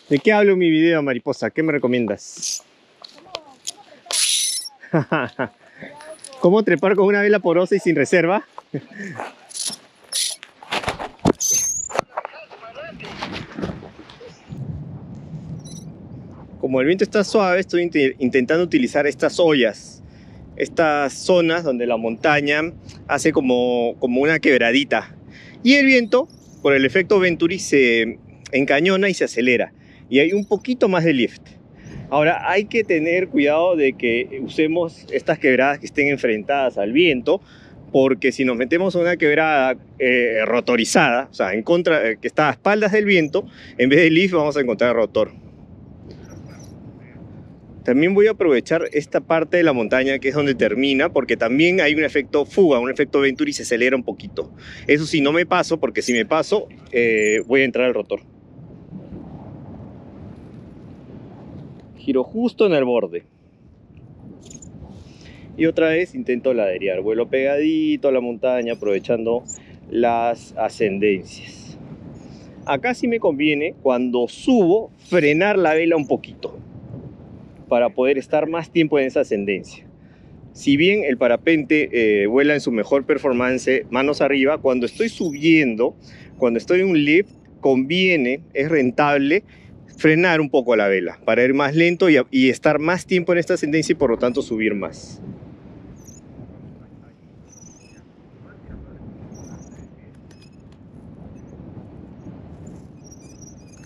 ¿De qué hablo en mi video, mariposa? ¿Qué me recomiendas? ¿Cómo trepar con una vela porosa y sin reserva? Como el viento está suave, estoy intentando utilizar estas ollas, estas zonas donde la montaña hace como una quebradita. Y el viento, por el efecto Venturi, se encañona y se acelera. Y hay un poquito más de lift. Ahora, hay que tener cuidado de que usemos estas quebradas que estén enfrentadas al viento, porque si nos metemos a una quebrada rotorizada, o sea, en contra, que está a espaldas del viento, en vez de lift vamos a encontrar rotor. También voy a aprovechar esta parte de la montaña que es donde termina, porque también hay un efecto fuga, un efecto Venturi, y se acelera un poquito. Eso sí, no me paso, porque si me paso voy a entrar al rotor. Giro justo en el borde. Y otra vez intento laderear, vuelo pegadito a la montaña aprovechando las ascendencias. Acá sí me conviene, cuando subo, frenar la vela un poquito para poder estar más tiempo en esa ascendencia. Si bien el parapente vuela en su mejor performance manos arriba, cuando estoy subiendo, cuando estoy en un lift, conviene, es rentable frenar un poco la vela para ir más lento y estar más tiempo en esta ascendencia y por lo tanto subir más.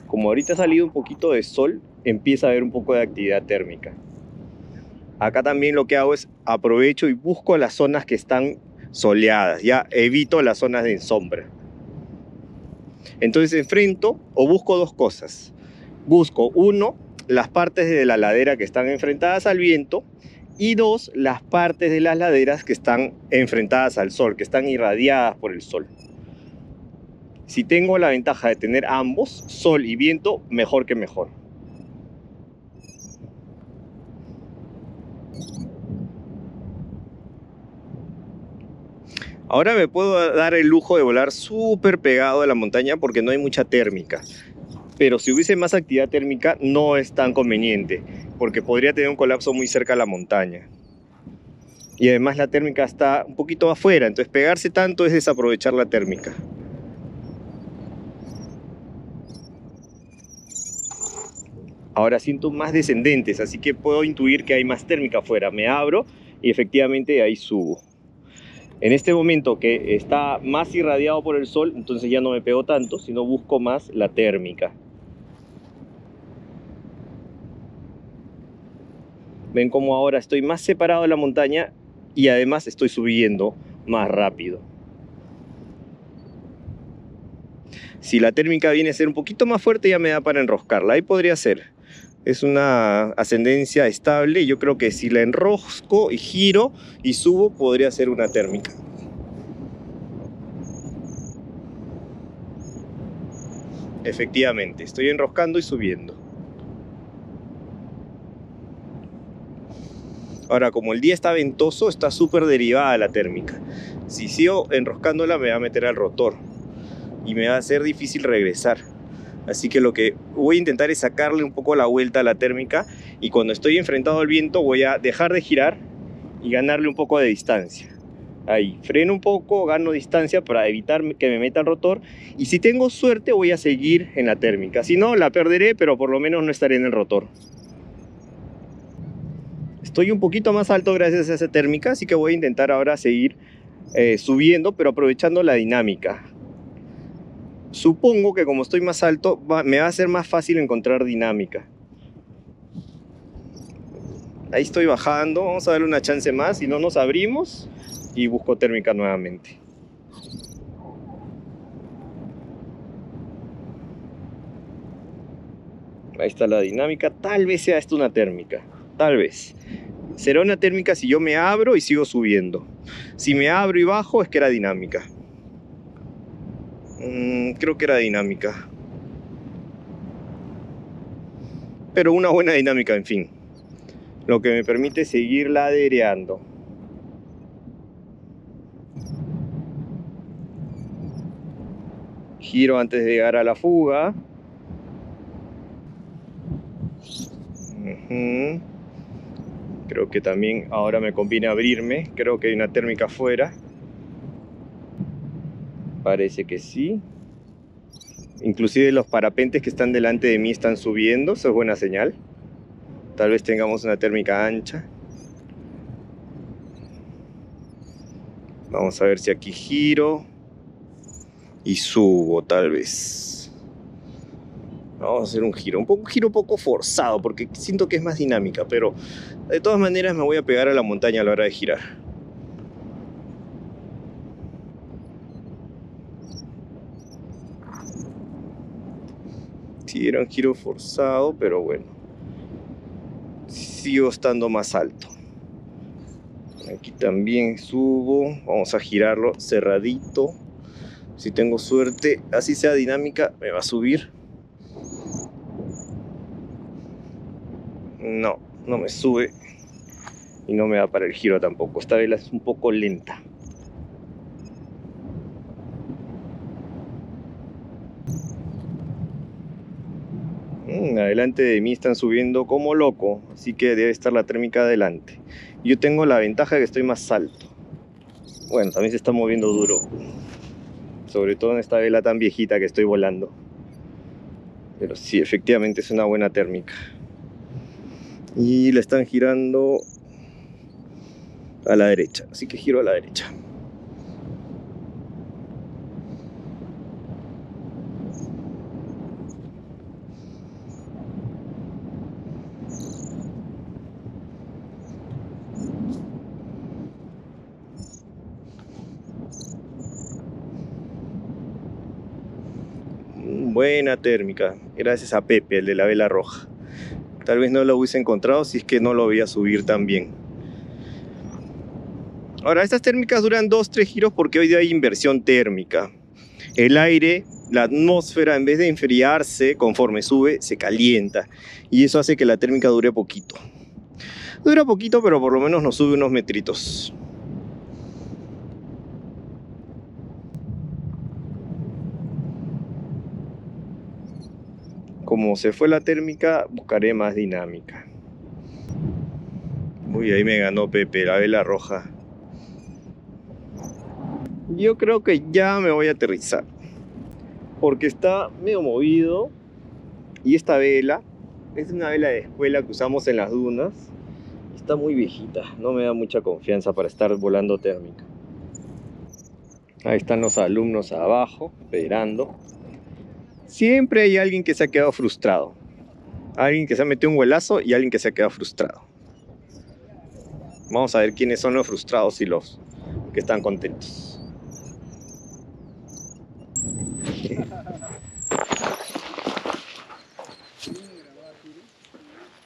Como ahorita ha salido un poquito de sol, empieza a haber un poco de actividad térmica. Acá también lo que hago es aprovecho y busco las zonas que están soleadas, ya evito las zonas de sombra. Entonces enfrento o busco dos cosas. Busco, uno, las partes de la ladera que están enfrentadas al viento, y dos, las partes de las laderas que están enfrentadas al sol, que están irradiadas por el sol. Si tengo la ventaja de tener ambos, sol y viento, mejor que mejor. Ahora me puedo dar el lujo de volar súper pegado a la montaña porque no hay mucha térmica. Pero si hubiese más actividad térmica no es tan conveniente, porque podría tener un colapso muy cerca a la montaña. Y además la térmica está un poquito afuera, entonces pegarse tanto es desaprovechar la térmica. Ahora siento más descendentes, así que puedo intuir que hay más térmica afuera. Me abro y efectivamente ahí subo. En este momento que está más irradiado por el sol, entonces ya no me pego tanto, sino busco más la térmica. Ven cómo ahora estoy más separado de la montaña y además estoy subiendo más rápido. Si la térmica viene a ser un poquito más fuerte, ya me da para enroscarla. Ahí podría ser. Es una ascendencia estable y yo creo que si la enrosco y giro y subo, podría ser una térmica. Efectivamente, estoy enroscando y subiendo. Ahora, como el día está ventoso, está súper derivada la térmica. Si sigo enroscándola, me va a meter al rotor y me va a ser difícil regresar. Así que lo que voy a intentar es sacarle un poco la vuelta a la térmica, y cuando estoy enfrentado al viento voy a dejar de girar y ganarle un poco de distancia. Ahí, freno un poco, gano distancia para evitar que me meta el rotor, y si tengo suerte voy a seguir en la térmica. Si no, la perderé, pero por lo menos no estaré en el rotor. Estoy un poquito más alto gracias a esa térmica, así que voy a intentar ahora seguir subiendo, pero aprovechando la dinámica. Supongo que como estoy más alto, me va a ser más fácil encontrar dinámica. Ahí estoy bajando, vamos a darle una chance más, si no nos abrimos y busco térmica nuevamente. Ahí está la dinámica, tal vez sea esto una térmica, tal vez. Será una térmica si yo me abro y sigo subiendo. Si me abro y bajo es que era dinámica. Creo que era dinámica. Pero una buena dinámica, en fin. Lo que me permite seguir ladereando. Giro antes de llegar a la fuga. Ujú. Creo que también ahora me conviene abrirme. Creo que hay una térmica afuera. Parece que sí. Inclusive los parapentes que están delante de mí están subiendo. Eso es buena señal. Tal vez tengamos una térmica ancha. Vamos a ver si aquí giro y subo tal vez. Vamos a hacer un giro un poco forzado porque siento que es más dinámica, pero de todas maneras me voy a pegar a la montaña a la hora de girar. Sí, era un giro forzado, pero bueno, sigo estando más alto. Aquí también subo, vamos a girarlo cerradito. Si tengo suerte, así sea dinámica, me va a subir. No, no me sube y no me da para el giro tampoco. Esta vela es un poco lenta. Adelante de mí están subiendo como loco, así que debe estar la térmica adelante. Yo tengo la ventaja de que estoy más alto. Bueno, también se está moviendo duro, sobre todo en esta vela tan viejita que estoy volando. Pero sí, efectivamente es una buena térmica. Y la están girando a la derecha, así que giro a la derecha. Buena térmica, gracias a Pepe, el de la vela roja. Tal vez no lo hubiese encontrado si es que no lo veía subir tan bien. Ahora, estas térmicas duran 2-3 giros porque hoy día hay inversión térmica. El aire, la atmósfera, en vez de enfriarse conforme sube, se calienta. Y eso hace que la térmica dure poquito. Dura poquito, pero por lo menos nos sube unos metritos. Como se fue la térmica, buscaré más dinámica. Uy, ahí me ganó Pepe, la vela roja. Yo creo que ya me voy a aterrizar, porque está medio movido. Y esta vela es una vela de escuela que usamos en las dunas. Está muy viejita, no me da mucha confianza para estar volando térmica. Ahí están los alumnos abajo, esperando. Siempre hay alguien que se ha quedado frustrado. Alguien que se ha metido un vuelazo y alguien que se ha quedado frustrado. Vamos a ver quiénes son los frustrados y los que están contentos.